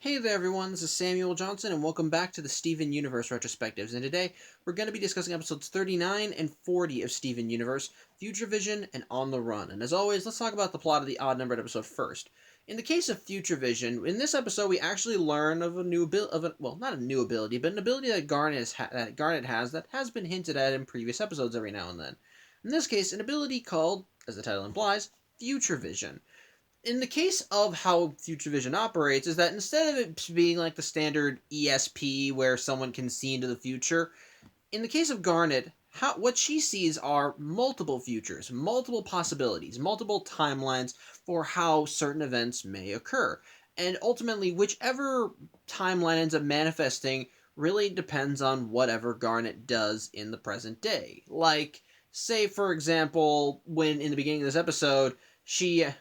Hey there everyone, this is Samuel Johnson and welcome back to the Steven Universe Retrospectives, and today we're going to be discussing episodes 39 and 40 of Steven Universe, Future Vision, and On the Run. And as always, let's talk about the plot of the odd-numbered episode first. In the case of Future Vision, in this episode we actually learn of a new ability, well, not a new ability, but an ability that Garnet has that has been hinted at in previous episodes every now and then. In this case, an ability called, as the title implies, Future Vision. In the case of how Future Vision operates is that instead of it being like the standard ESP where someone can see into the future, in the case of Garnet, what she sees are multiple futures, multiple possibilities, multiple timelines for how certain events may occur. And ultimately, whichever timeline ends up manifesting really depends on whatever Garnet does in the present day. Like, say for example, when in the beginning of this episode,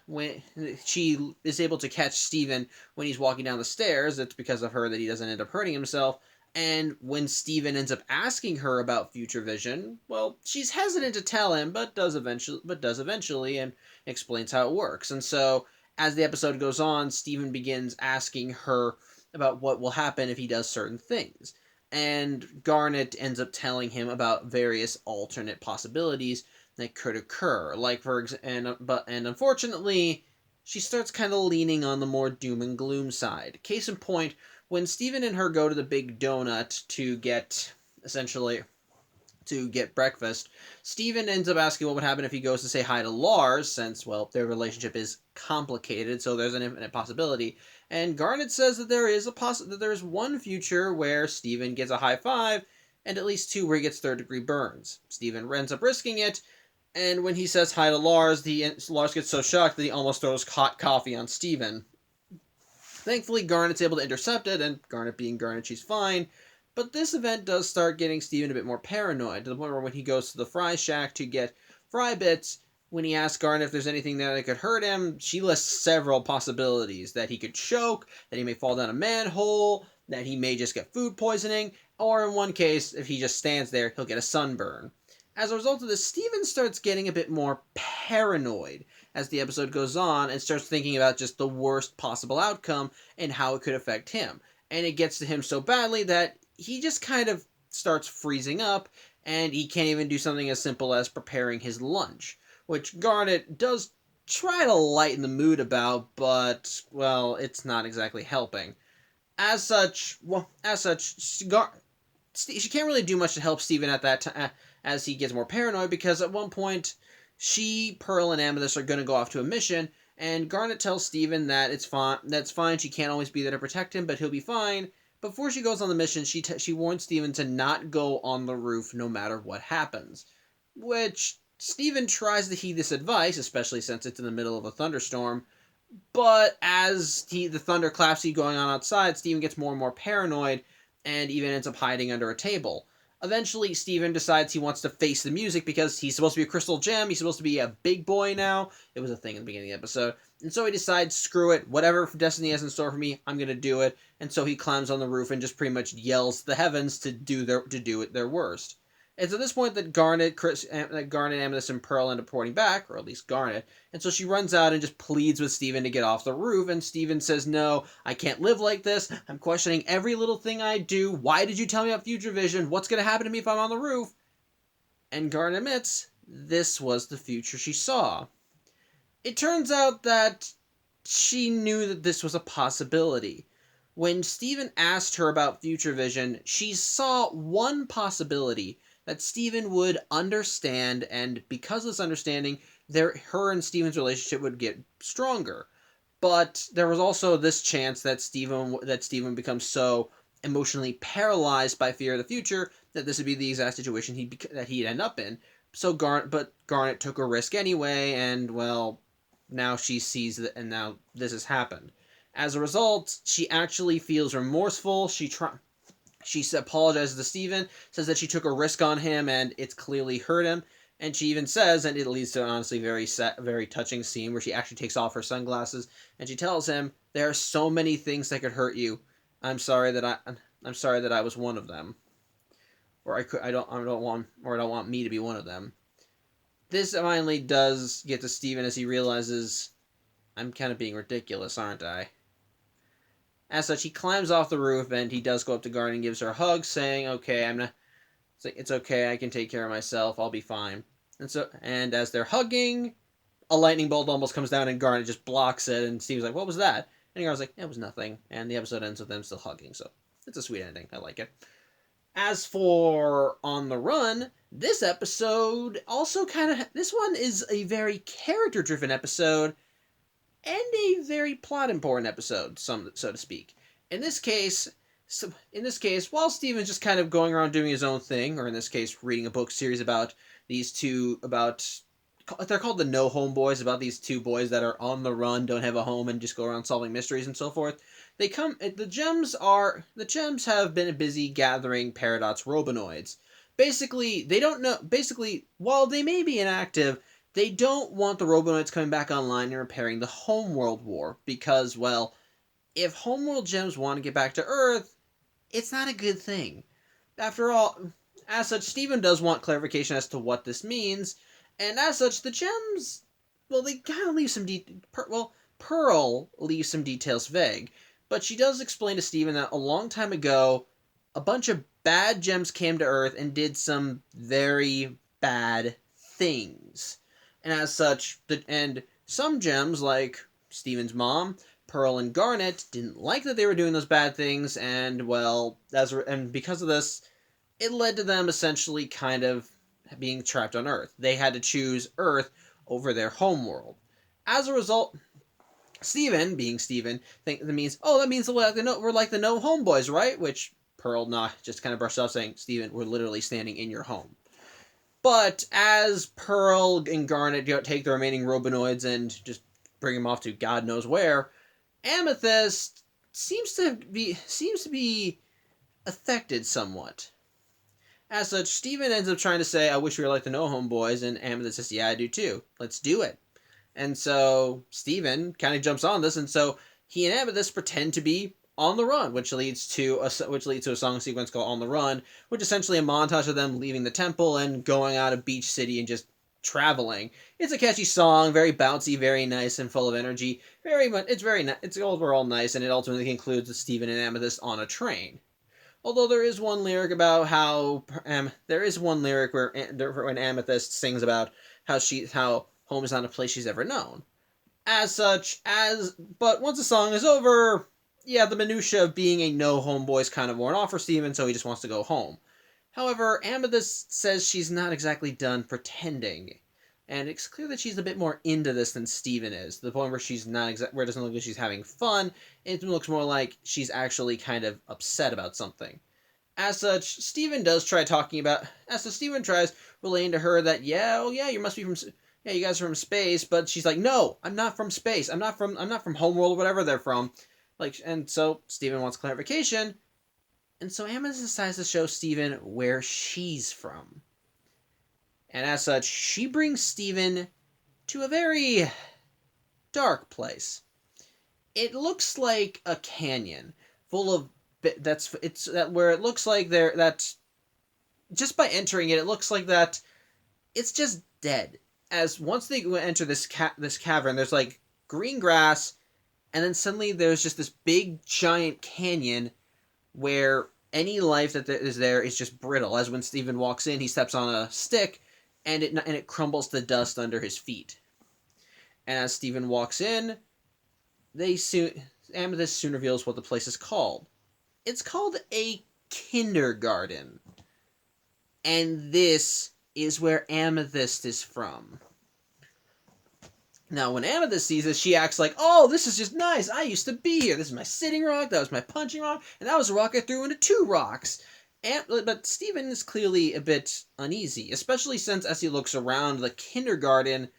when she is able to catch Steven when he's walking down the stairs, it's because of her that he doesn't end up hurting himself. And when Steven ends up asking her about Future Vision, well, she's hesitant to tell him, but does eventually and explains how it works. And so as the episode goes on, Steven begins asking her about what will happen if he does certain things. And Garnet ends up telling him about various alternate possibilities that could occur. Like and unfortunately, she starts kind of leaning on the more doom and gloom side. Case in point, when Steven and her go to the Big Donut to get breakfast, Steven ends up asking what would happen if he goes to say hi to Lars, since, well, their relationship is complicated, so there's an infinite possibility. And Garnet says that there is one future where Steven gets a high five, and at least two where he gets third-degree burns. Steven ends up risking it, and when he says hi to Lars, Lars gets so shocked that he almost throws hot coffee on Steven. Thankfully, Garnet's able to intercept it, and Garnet being Garnet, she's fine. But this event does start getting Steven a bit more paranoid, to the point where when he goes to the fry shack to get fry bits, when he asks Garnet if there's anything there that could hurt him, she lists several possibilities. That he could choke, that he may fall down a manhole, that he may just get food poisoning, or in one case, if he just stands there, he'll get a sunburn. As a result of this, Steven starts getting a bit more paranoid as the episode goes on and starts thinking about just the worst possible outcome and how it could affect him. And it gets to him so badly that he just kind of starts freezing up, and he can't even do something as simple as preparing his lunch, which Garnet does try to lighten the mood about, but, well, it's not exactly helping. She can't really do much to help Steven at that time as he gets more paranoid, because at one point Pearl, and Amethyst are going to go off to a mission, and Garnet tells Steven that that's fine, she can't always be there to protect him, but he'll be fine. Before she goes on the mission, she warns Steven to not go on the roof no matter what happens, which Steven tries to heed this advice, especially since it's in the middle of a thunderstorm. But as the thunderclaps keep going on outside, Steven gets more and more paranoid and even ends up hiding under a table. Eventually, Steven decides he wants to face the music because he's supposed to be a crystal gem. He's supposed to be a big boy now. It was a thing in the beginning of the episode. And so he decides, screw it, whatever destiny has in store for me, I'm going to do it. And so he climbs on the roof and just pretty much yells to the heavens to do their worst. It's at this point that Garnet, Amethyst, and Pearl end up reporting back, or at least Garnet. And so she runs out and just pleads with Steven to get off the roof, and Steven says, no, I can't live like this. I'm questioning every little thing I do. Why did you tell me about Future Vision? What's going to happen to me if I'm on the roof? And Garnet admits this was the future she saw. It turns out that she knew that this was a possibility. When Steven asked her about Future Vision, she saw one possibility that Steven would understand, and because of this understanding, her and Steven's relationship would get stronger. But there was also this chance that Steven becomes so emotionally paralyzed by fear of the future that this would be the exact situation he'd end up in. So Garnet took a risk anyway, and, well, now she sees that, and now this has happened. As a result, she actually feels remorseful. She apologizes to Steven, says that she took a risk on him and it's clearly hurt him. And she even says, and it leads to an honestly very touching scene where she actually takes off her sunglasses and she tells him, "There are so many things that could hurt you. I'm sorry that I was one of them, or I don't want me to be one of them." This finally does get to Steven as he realizes, I'm kind of being ridiculous, aren't I? As such, he climbs off the roof, and he does go up to Garnet and gives her a hug, saying, "Okay, I'm not. It's okay. I can take care of myself. I'll be fine." And as they're hugging, a lightning bolt almost comes down, and Garnet just blocks it. And Steve's like, "What was that?" And Garnet's like, "It was nothing." And the episode ends with them still hugging. So it's a sweet ending. I like it. As for On the Run, this episode also this one is a very character-driven episode and a very plot-important episode, so to speak. In this case, while Steven's just kind of going around doing his own thing, or in this case, reading a book series about they're called the No Home Boys, about these two boys that are on the run, don't have a home, and just go around solving mysteries and so forth. The gems have been busy gathering Paradox Robonoids. Basically, while they may be inactive, they don't want the Robonoids coming back online and repairing the Homeworld War, because, well, if Homeworld gems want to get back to Earth, it's not a good thing. After all, as such, Steven does want clarification as to what this means, and as such, the gems, well, they kind of leave some Pearl leaves some details vague, but she does explain to Steven that a long time ago, a bunch of bad gems came to Earth and did some very bad things. And as such, and some gems, like Steven's mom, Pearl and Garnet, didn't like that they were doing those bad things, and, well, and because of this, it led to them essentially kind of being trapped on Earth. They had to choose Earth over their homeworld. As a result, Steven, being Steven, that means we're like the No Homeboys, right? Which Pearl just kind of brushed off, saying, "Steven, we're literally standing in your home." But as Pearl and Garnet take the remaining Robonoids and just bring them off to God knows where, Amethyst seems to be affected somewhat. As such, Steven ends up trying to say, "I wish we were like the No Home Boys," and Amethyst says, "Yeah, I do too. Let's do it." And so Steven kind of jumps on this, and so he and Amethyst pretend to be on the run, which leads to a song sequence called "On the Run," which is essentially a montage of them leaving the temple and going out of Beach City and just traveling. It's a catchy song, very bouncy, very nice, and full of energy. It's overall nice, and it ultimately concludes with Steven and Amethyst on a train. Although there is one lyric about how when Amethyst sings about how home is not a place she's ever known. But once the song is over, yeah, the minutia of being a no homeboy is kind of worn off for Steven, so he just wants to go home. However, Amethyst says she's not exactly done pretending, and it's clear that she's a bit more into this than Steven is, to the point where where it doesn't look like she's having fun. It looks more like she's actually kind of upset about something. As such, Steven tries relaying to her that, you must be you guys are from space, but she's like, "No, I'm not from space. I'm not from Homeworld, or whatever they're from." And so Steven wants clarification, and so Amethyst decides to show Steven where she's from. And as such, she brings Steven to a very dark place. It looks like a canyon full of where it looks like just by entering it looks like that it's just dead. As once they enter this cavern, there's like green grass, and then suddenly there's just this big giant canyon where any life that is there is just brittle. As when Steven walks in, he steps on a stick, and it crumbles to dust under his feet. And as Steven walks in, Amethyst soon reveals what the place is called. It's called a kindergarten. And this is where Amethyst is from. Now, when Amethyst sees this, she acts like, "Oh, this is just nice. I used to be here. This is my sitting rock, that was my punching rock, and that was a rock I threw into two rocks." But Steven is clearly a bit uneasy, especially since as he looks around the kindergarten,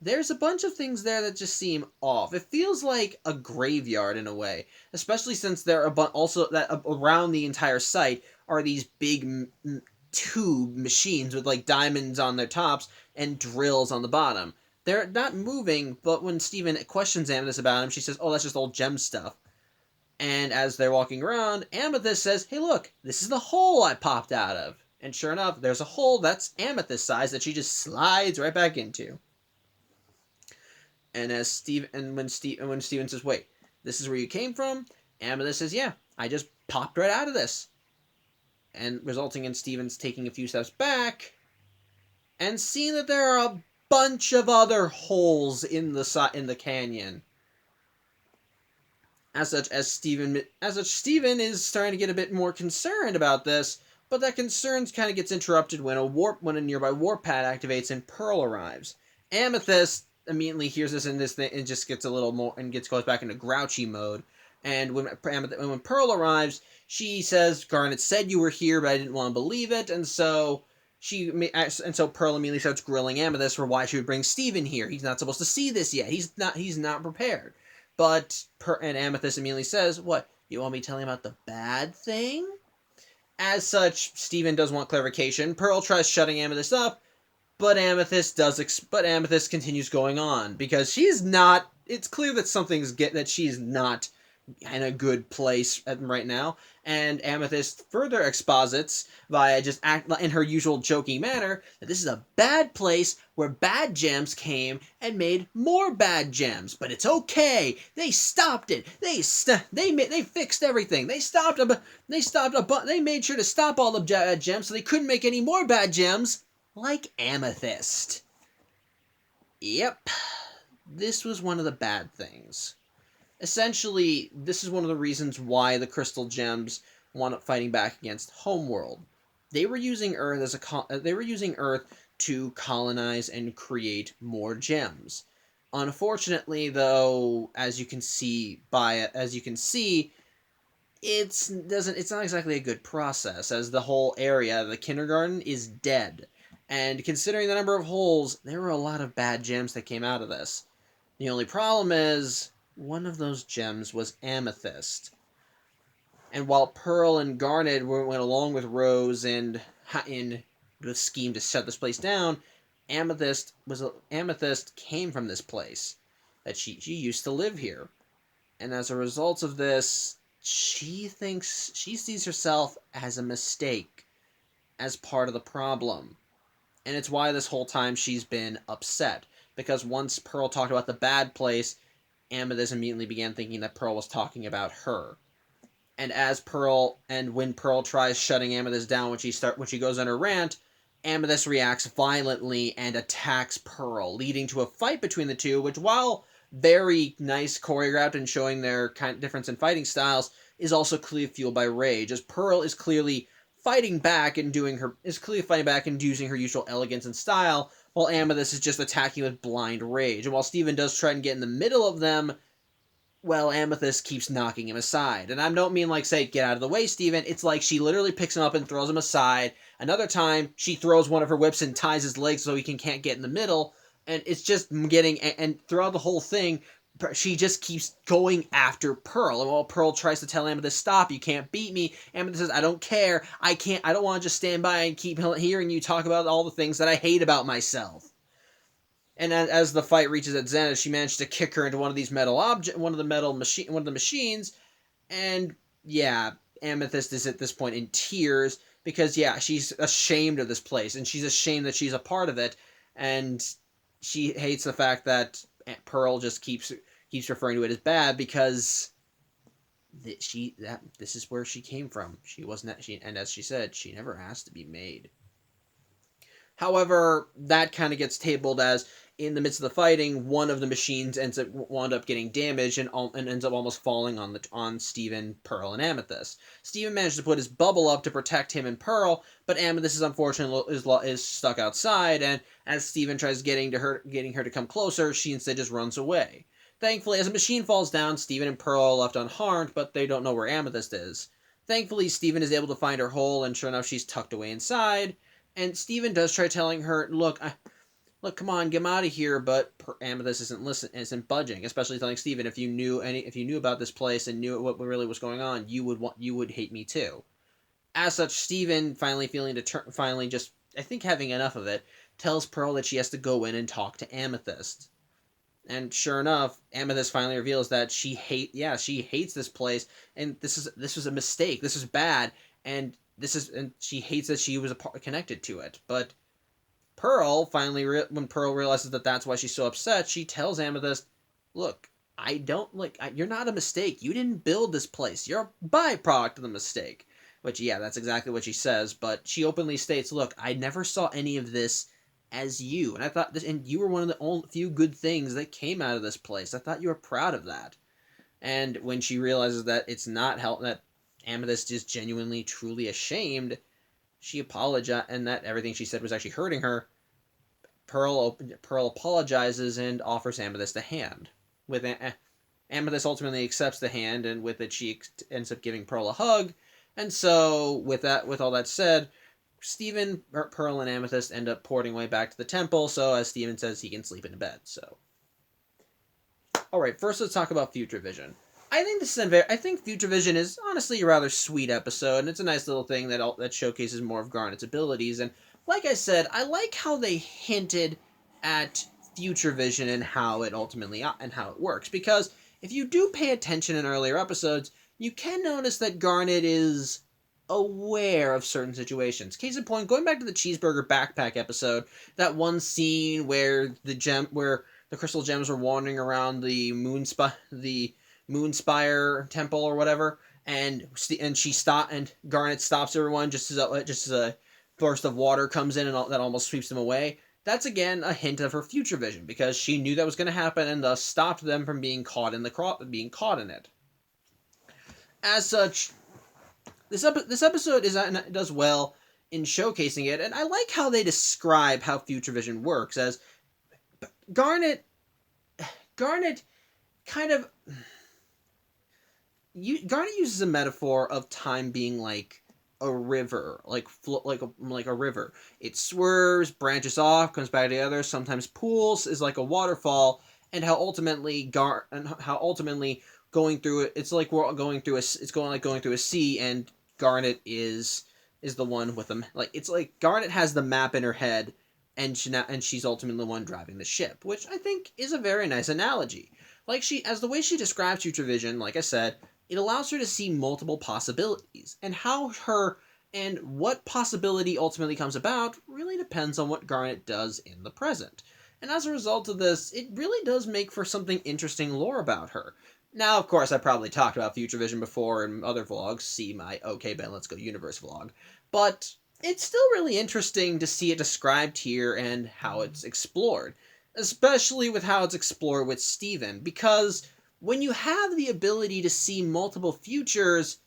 there's a bunch of things there that just seem off. It feels like a graveyard in a way, especially since there are also that around the entire site are these big tube machines with like diamonds on their tops and drills on the bottom. They're not moving, but when Steven questions Amethyst about them, she says, "Oh, that's just old gem stuff." And as they're walking around, Amethyst says, "Hey, look, this is the hole I popped out of." And sure enough, there's a hole that's Amethyst size that she just slides right back into. And when Steven says, "Wait, this is where you came from?" Amethyst says, yeah, I just popped right out of this. And resulting in Steven's taking a few steps back and seeing that there are a bunch of other holes in the canyon. Steven is starting to get a bit more concerned about this, but that concern kind of gets interrupted when a nearby warp pad activates and Pearl arrives. Amethyst immediately hears this and and just gets a little more and goes back into grouchy mode. And when Pearl arrives, she says, "Garnet said you were here, but I didn't want to believe it," and so Pearl immediately starts grilling Amethyst for why she would bring Steven here. He's not supposed to see this yet. He's not prepared. And Amethyst immediately says, "What? You want me telling about the bad thing?" As such, Steven does want clarification. Pearl tries shutting Amethyst up, but Amethyst continues going on because she's not. It's clear that that she's not in a good place right now, and Amethyst further exposits via just act in her usual joking manner that this is a bad place where bad gems came and made more bad gems. But it's okay. They stopped it. They fixed everything. They made sure to stop all the bad gems so they couldn't make any more bad gems like Amethyst. Yep, this was one of the bad things. Essentially, this is one of the reasons why the crystal gems wound up fighting back against Homeworld. They were using Earth to colonize and create more gems. Unfortunately, though, as you can see, it's not exactly a good process, as the whole area, the kindergarten, is dead. And considering the number of holes, there were a lot of bad gems that came out of this. The only problem is, one of those gems was Amethyst. And while Pearl and Garnet went along with Rose in the scheme to shut this place down, Amethyst came from this place. That she used to live here. And as a result of this, she sees herself as a mistake, as part of the problem. And it's why this whole time she's been upset. Because once Pearl talked about the bad place, Amethyst immediately began thinking that Pearl was talking about her. And when Pearl tries shutting Amethyst down when she goes on her rant, Amethyst reacts violently and attacks Pearl, leading to a fight between the two, which, while very nice choreographed and showing their kind of difference in fighting styles, is also clearly fueled by rage, as Pearl is clearly fighting back and using her usual elegance and style, while Amethyst is just attacking with blind rage. And while Steven does try and get in the middle of them, well, Amethyst keeps knocking him aside. And I don't mean like, say, get out of the way, Steven. It's like she literally picks him up and throws him aside. Another time, she throws one of her whips and ties his legs so he can't get in the middle. And it's just and throughout the whole thing, she just keeps going after Pearl. And while Pearl tries to tell Amethyst, stop, you can't beat me, Amethyst says, I don't care. I don't want to just stand by and keep hearing you talk about all the things that I hate about myself. And as the fight reaches its zenith, she managed to kick her into one of the machines, and yeah, Amethyst is at this point in tears because she's ashamed of this place and she's ashamed that she's a part of it, and she hates the fact that Pearl just keeps referring to it as bad because this is where she came from. And as she said, she never asked to be made. However, that kind of gets tabled as, in the midst of the fighting, one of the machines wound up getting damaged and ends up almost falling on Steven, Pearl, and Amethyst. Steven managed to put his bubble up to protect him and Pearl, but Amethyst is unfortunately is stuck outside, and as Steven tries getting her to come closer, she instead just runs away. Thankfully, as a machine falls down, Steven and Pearl are left unharmed, but they don't know where Amethyst is. Thankfully, Steven is able to find her hole, and sure enough, she's tucked away inside. And Steven does try telling her, look, come on, get him out of here, but Amethyst isn't budging, especially telling Steven, if you knew about this place and knew what really was going on, you would hate me too. As such, Steven, finally I think having enough of it, tells Pearl that she has to go in and talk to Amethyst. And sure enough, Amethyst finally reveals that she hates this place, and this was a mistake. This was bad, and she hates that she was connected to it. But Pearl when Pearl realizes that that's why she's so upset, she tells Amethyst, "Look, I don't like. You're not a mistake. You didn't build this place. You're a byproduct of the mistake. Which, yeah, that's exactly what she says. But she openly states, "Look, I never saw any of this as you, and I thought this, and you were one of the only few good things that came out of this place. I thought you were proud of that." And when she realizes that it's not help that Amethyst is genuinely, truly ashamed, she apologized, and that everything she said was actually hurting her. Pearl apologizes and offers Amethyst a hand. With Amethyst ultimately accepts the hand, and with it she ends up giving Pearl a hug. And so, with all that said, Steven, Pearl, and Amethyst end up porting way back to the temple. So, as Steven says, he can sleep in bed. So, all right. First, let's talk about Future Vision. I think Future Vision is honestly a rather sweet episode, and it's a nice little thing that showcases more of Garnet's abilities. And like I said, I like how they hinted at Future Vision and how it works, because if you do pay attention in earlier episodes, you can notice that Garnet is aware of certain situations. Case in point, going back to the cheeseburger backpack episode, that one scene where the crystal gems were wandering around the Moonspire temple or whatever, and Garnet stops everyone just as a burst of water comes in and that almost sweeps them away. That's again a hint of her future vision, because she knew that was going to happen and thus stopped them from being caught in it. As such, this episode does well in showcasing it, and I like how they describe how future vision works. As Garnet kind of Garnet uses a metaphor of time being like a river, like a river. It swerves, branches off, comes back together, sometimes pools, is like a waterfall, and how ultimately going through it, it's like we're going through a sea, and Garnet is the one with them. Like, it's like Garnet has the map in her head, and she's ultimately the one driving the ship, which I think is a very nice analogy. Like, as the way she describes future vision, like I said, it allows her to see multiple possibilities, and what possibility ultimately comes about really depends on what Garnet does in the present. And as a result of this, it really does make for something interesting lore about her. Now, of course, I probably talked about Future Vision before in other vlogs, see my Okay Ben Let's Go Universe vlog, but it's still really interesting to see it described here and how it's explored, especially with how it's explored with Steven, because when you have the ability to see multiple futures,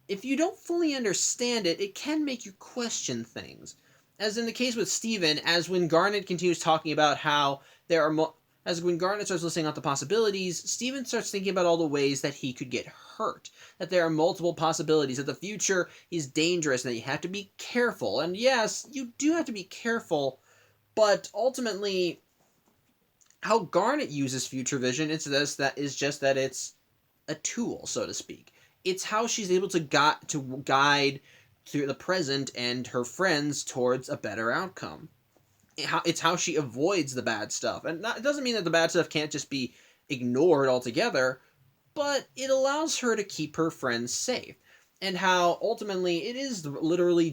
if you don't fully understand it, it can make you question things. As in the case with Steven, as when Garnet continues talking about how as when Garnet starts listing out the possibilities, Steven starts thinking about all the ways that he could get hurt. That there are multiple possibilities, that the future is dangerous, and that you have to be careful. And yes, you do have to be careful, but ultimately, how Garnet uses future vision, it's a tool, so to speak. It's how she's able to guide through the present and her friends towards a better outcome. It's how she avoids the bad stuff. And it doesn't mean that the bad stuff can't just be ignored altogether, but it allows her to keep her friends safe. And how ultimately it is literally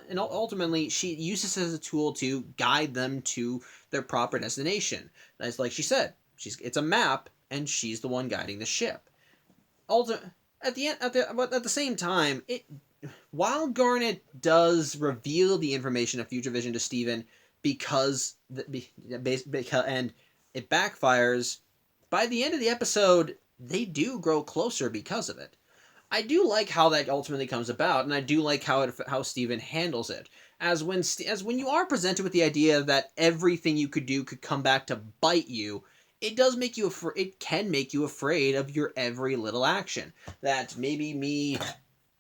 and ultimately she uses it as a tool to guide them to their proper destination. That's like she said, it's a map, and she's the one guiding the ship. At the same time, while Garnet does reveal the information of Future Vision to Steven because and it backfires, by the end of the episode, they do grow closer because of it. I do like how that ultimately comes about, and I do like how Steven handles it. As when you are presented with the idea that everything you could do could come back to bite you, it can make you afraid of your every little action. That maybe me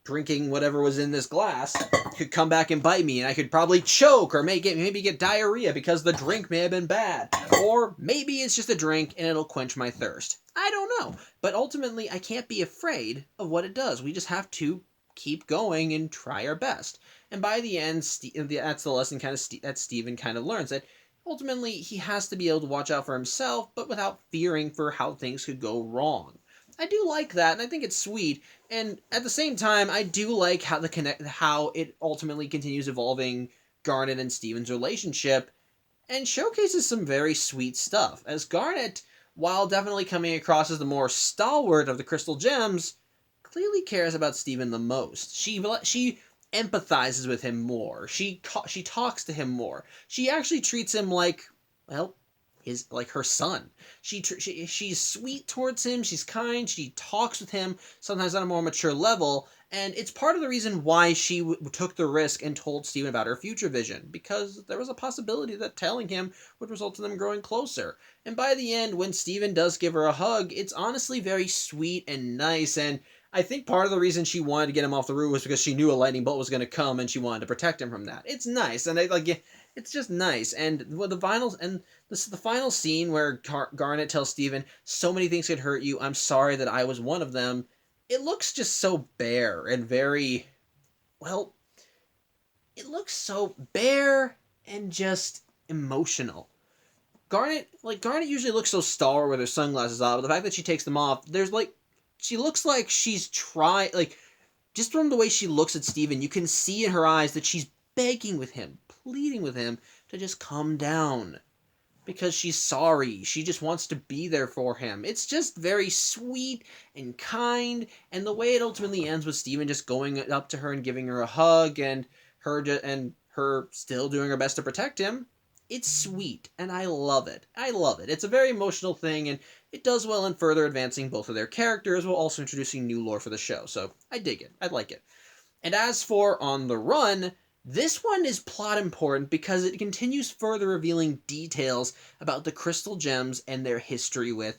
drinking whatever was in this glass could come back and bite me, and I could probably choke or maybe get diarrhea because the drink may have been bad. Or maybe it's just a drink and it'll quench my thirst. I don't know. But ultimately, I can't be afraid of what it does. We just have to keep going and try our best. And by the end, that's the lesson that Steven kind of learns, that ultimately he has to be able to watch out for himself, but without fearing for how things could go wrong. I do like that, and I think it's sweet. And at the same time, I do like how it ultimately continues evolving Garnet and Steven's relationship, and showcases some very sweet stuff. As Garnet, while definitely coming across as the more stalwart of the crystal gems, clearly cares about Steven the most. She empathizes with him more. She talks to him more. She actually treats him like, well, like her son. She's sweet towards him. She's kind. She talks with him sometimes on a more mature level, and it's part of the reason why she took the risk and told Steven about her future vision, because there was a possibility that telling him would result in them growing closer. And by the end, when Steven does give her a hug, it's honestly very sweet and nice, and I think part of the reason she wanted to get him off the roof was because she knew a lightning bolt was going to come and she wanted to protect him from that. It's nice, and it's just nice. And with the finals and this is the final scene where Garnet tells Steven, "So many things could hurt you. I'm sorry that I was one of them." It looks just so bare and very, well, it looks so bare and just emotional. Garnet usually looks so stalwart with her sunglasses on, but the fact that she takes them off, she looks like she's trying, just from the way she looks at Steven, you can see in her eyes that she's begging with him, pleading with him to just calm down. Because she's sorry. She just wants to be there for him. It's just very sweet and kind, and the way it ultimately ends with Steven just going up to her and giving her a hug, and her still doing her best to protect him. It's sweet, and I love it. I love it. It's a very emotional thing, and it does well in further advancing both of their characters while also introducing new lore for the show. So I dig it. I like it. And as for On the Run, this one is plot important because it continues further revealing details about the crystal gems and their history with,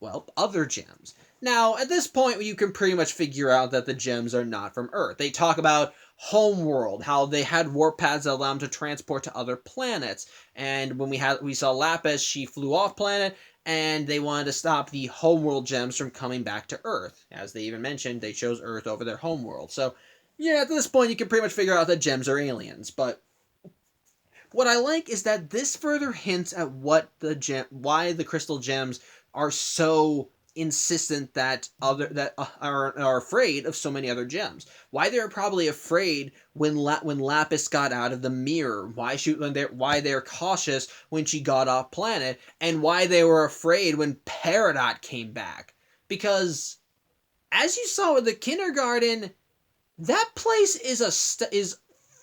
well, other gems. Now, at this point, you can pretty much figure out that the gems are not from Earth. They talk about Homeworld, how they had warp paths that allow them to transport to other planets. And when we saw Lapis, she flew off planet, and they wanted to stop the Homeworld gems from coming back to Earth. As they even mentioned, they chose Earth over their homeworld. So, yeah, at this point, you can pretty much figure out that gems are aliens. But what I like is that this further hints at why the crystal gems are so insistent that are afraid of so many other gems. Why they're probably afraid when Lapis got out of the mirror. Why they're cautious when she got off planet, and why they were afraid when Peridot came back. Because as you saw with the kindergarten, that place is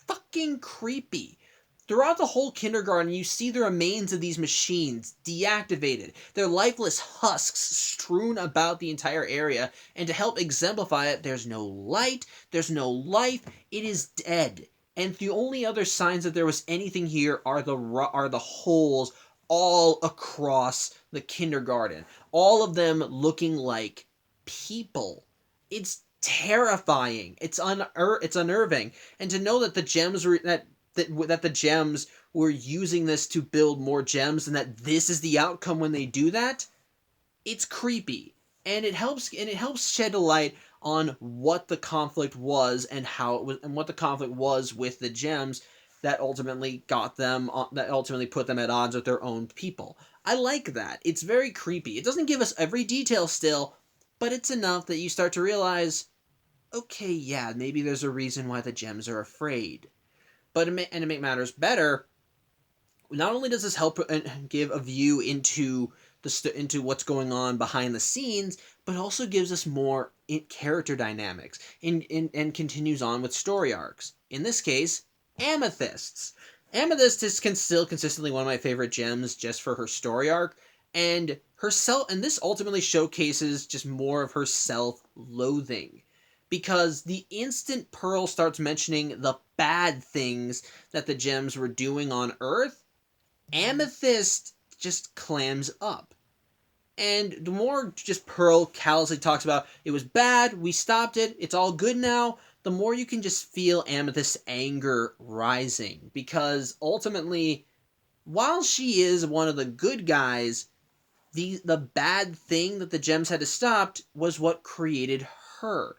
fucking creepy. Throughout the whole kindergarten, you see the remains of these machines, deactivated, their lifeless husks strewn about the entire area, and to help exemplify it, there's no light, there's no life, it is dead. And the only other signs that there was anything here are the holes all across the kindergarten. All of them looking like people. It's terrifying. It's unnerving. And to know that the gems were that the gems were using this to build more gems, and that this is the outcome when they do that, it's creepy, and it helps shed a light on what the conflict was and how it was, and what the conflict was with the gems that ultimately put them at odds with their own people. I like that. It's very creepy. It doesn't give us every detail still, but it's enough that you start to realize, okay, yeah, maybe there's a reason why the gems are afraid. But to make matters better, not only does this help give a view into what's going on behind the scenes, but also gives us more character dynamics and continues on with story arcs. In this case, Amethysts. Amethyst is still consistently one of my favorite gems just for her story arc, and this ultimately showcases just more of her self-loathing. Because the instant Pearl starts mentioning the bad things that the gems were doing on Earth, Amethyst just clams up. And the more just Pearl callously talks about, it was bad, we stopped it, it's all good now, the more you can just feel Amethyst's anger rising. Because ultimately, while she is one of the good guys, the bad thing that the gems had to stop was what created her.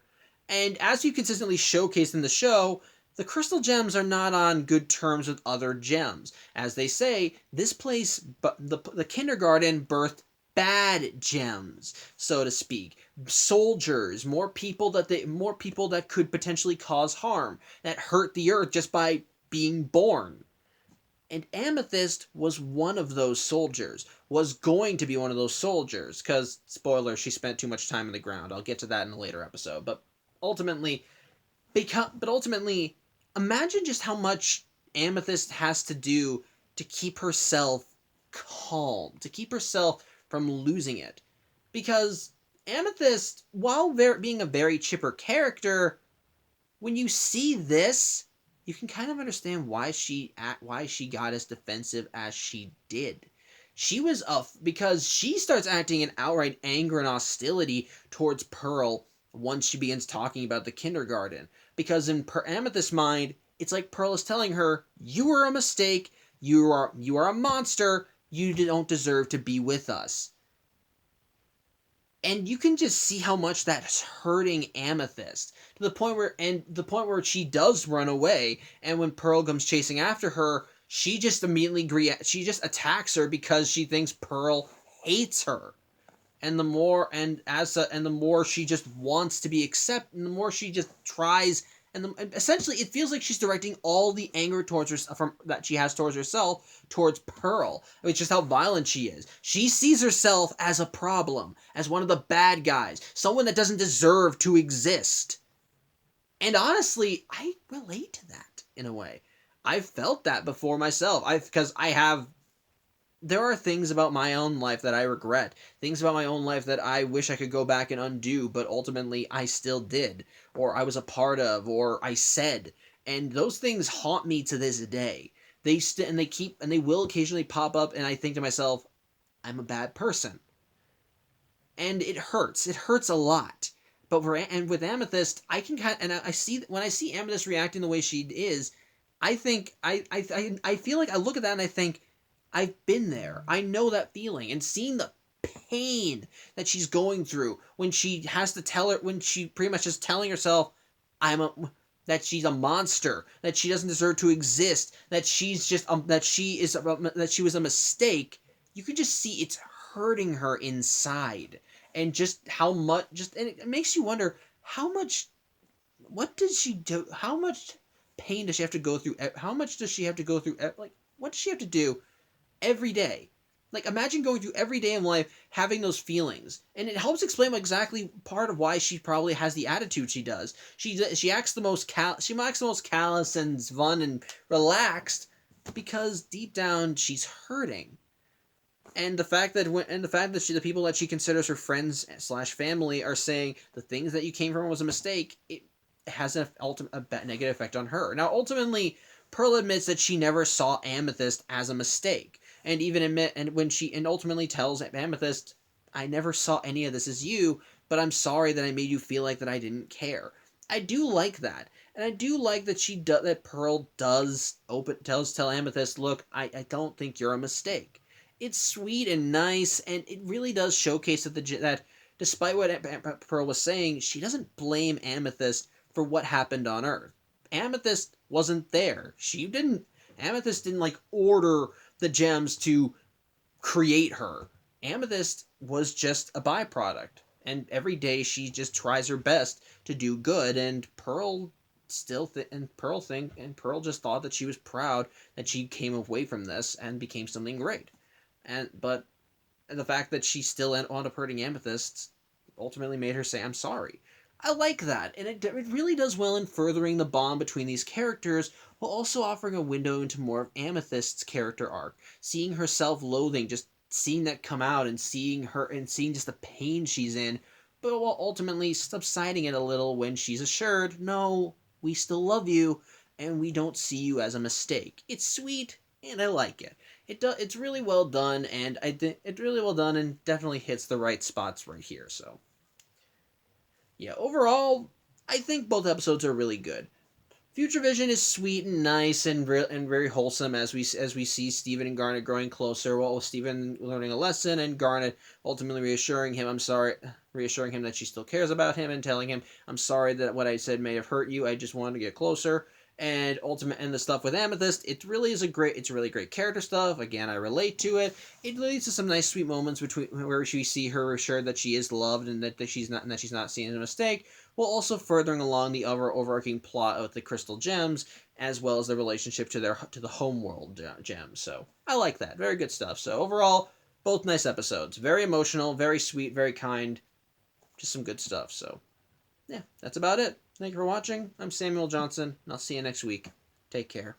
And as you consistently showcase in the show, the crystal gems are not on good terms with other gems. As they say, this place, the kindergarten birthed bad gems, so to speak. Soldiers, more people that could potentially cause harm, that hurt the earth just by being born. And Amethyst was one of those soldiers, was going to be one of those soldiers, because, spoiler, she spent too much time in the ground. I'll get to that in a later episode. But ultimately, imagine just how much Amethyst has to do to keep herself calm, to keep herself from losing it. Because Amethyst, while being a very chipper character, when you see this, you can kind of understand why she got as defensive as she did. She was because she starts acting in outright anger and hostility towards Pearl once she begins talking about the kindergarten. Because in Amethyst's mind, it's like Pearl is telling her, "You were a mistake. You are a monster. You don't deserve to be with us." And you can just see how much that's hurting Amethyst to the point where she does run away, and when Pearl comes chasing after her, she just attacks her because she thinks Pearl hates her. And the more she just wants to be accepted, and the more she just tries, and essentially it feels like she's directing all the anger towards her that she has towards herself towards Pearl, which is how violent she is. She sees herself as a problem, as one of the bad guys, someone that doesn't deserve to exist. And honestly, I relate to that in a way. I've felt that before myself. Because I have there are things about my own life that I regret. Things about my own life that I wish I could go back and undo, but ultimately I still did, or I was a part of, or I said. And those things haunt me to this day. They will occasionally pop up, and I think to myself, I'm a bad person. And it hurts. It hurts a lot. But with Amethyst, I can when I see Amethyst reacting the way she is, I think I feel like I look at that and I think, I've been there. I know that feeling. And seeing the pain that she's going through when she pretty much is telling herself, that she's a monster, that she doesn't deserve to exist, that that she was a mistake. You can just see it's hurting her inside, and just how much. And it makes you wonder how much. What did she do? How much pain does she have to go through? How much does she have to go through? Like, what does she have to do every day? Like, imagine going through every day in life having those feelings, and it helps explain exactly part of why she probably has the attitude she does. She acts the most callous and fun and relaxed because deep down she's hurting. And the fact that the people that she considers her friends slash family are saying the things that you came from was a mistake, it has a negative effect on her. Now, ultimately, Pearl admits that she never saw Amethyst as a mistake, and ultimately tells Amethyst, "I never saw any of this as you, but I'm sorry that I made you feel like that I didn't care." I do like that, and I do like that that Pearl tell Amethyst, "Look, I don't think you're a mistake." It's sweet and nice, and it really does showcase that despite what Pearl was saying, she doesn't blame Amethyst for what happened on Earth. Amethyst wasn't there. Amethyst didn't like order the gems to create her. Amethyst was just a byproduct, and every day she just tries her best to do good. And Pearl Pearl just thought that she was proud that she came away from this and became something great. But the fact that she still wound up hurting Amethyst ultimately made her say, "I'm sorry." I like that, and it really does well in furthering the bond between these characters, while also offering a window into more of Amethyst's character arc, seeing her self-loathing, just seeing that come out, and seeing just the pain she's in, but while ultimately subsiding it a little when she's assured, "No, we still love you, and we don't see you as a mistake." It's sweet, and I like it. It's really well done, and I think it's really well done, and definitely hits the right spots right here. So yeah, overall, I think both episodes are really good. Future Vision is sweet and nice and very wholesome as we see Steven and Garnet growing closer, while Steven learning a lesson and Garnet ultimately reassuring him that she still cares about him and telling him, "I'm sorry that what I said may have hurt you. I just wanted to get closer." And the stuff with Amethyst, it's really great character stuff. Again, I relate to it. It leads to some nice sweet moments where we see her assured that she is loved and that she's not seen as a mistake, while also furthering along the overarching plot with the crystal gems, as well as their relationship to the homeworld gems. So I like that. Very good stuff. So overall, both nice episodes. Very emotional, very sweet, very kind. Just some good stuff. So yeah, that's about it. Thank you for watching. I'm Samuel Johnson, and I'll see you next week. Take care.